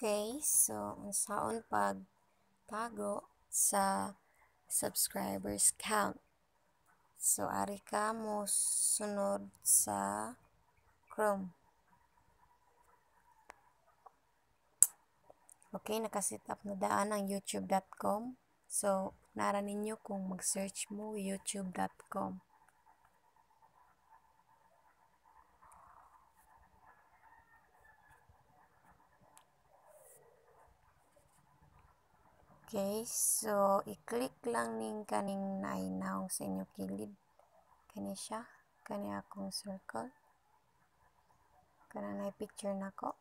Okay, so unsaon pagtago sa subscribers count. So ari ka mo sunod sa Chrome. Okay, nakaset up na daan ang youtube.com. So nara ninyo kung mag-search mo youtube.com. Okay, so i-click lang ning kaning nainaw sa inyo kilid. Kani siya, kani akong circle. Kana na picture nako.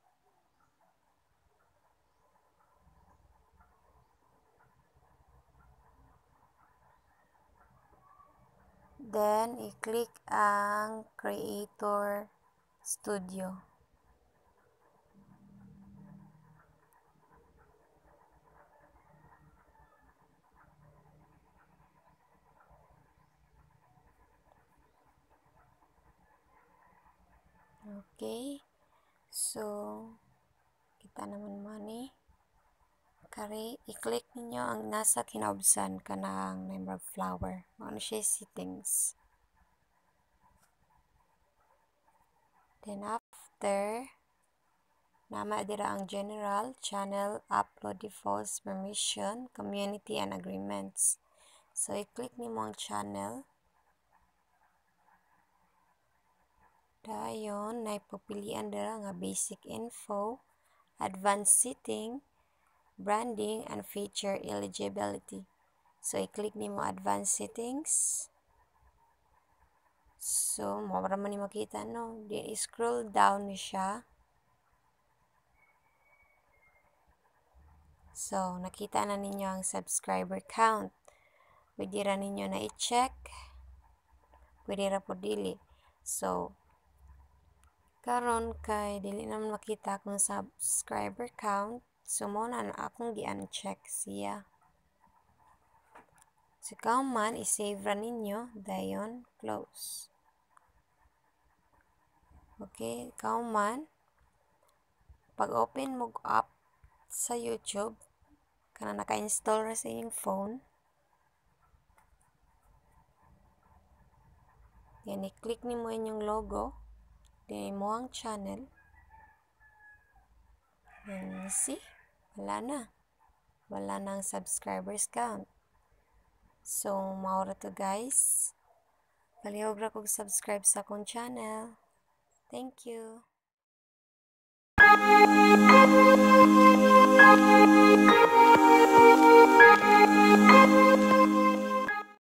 Then i-click ang Creator Studio. Okay, so kita naman mani kare i-click ninyo ang nasa kinaubsan kanang number flower. Ano siya settings. Then after nama dira ang general, channel, upload defaults, permission, community and agreements. So i-click nimo ang channel. Dayon naipapilian dira nga basic info, advanced setting, branding, and feature eligibility. So i-click nimo advanced settings. So mawala man ni makita no. Then scroll down ni siya. So nakita na ninyo ang subscriber count. Pwede ra ninyo na i-check. Pwede ra po dili. So karon kay dili naman makita akong subscriber count, so mo na akong gi-uncheck siya. So man i-save ra ninyo, dayon close. Okay, man pag open mo app sa YouTube kana naka-install ra sa inyong phone, yan i-click nimo inyong logo. Then mo ang channel. And see, wala na. Wala nang subscribers count. So, maura to guys. Palihog ra kog subscribe sa akong channel. Thank you.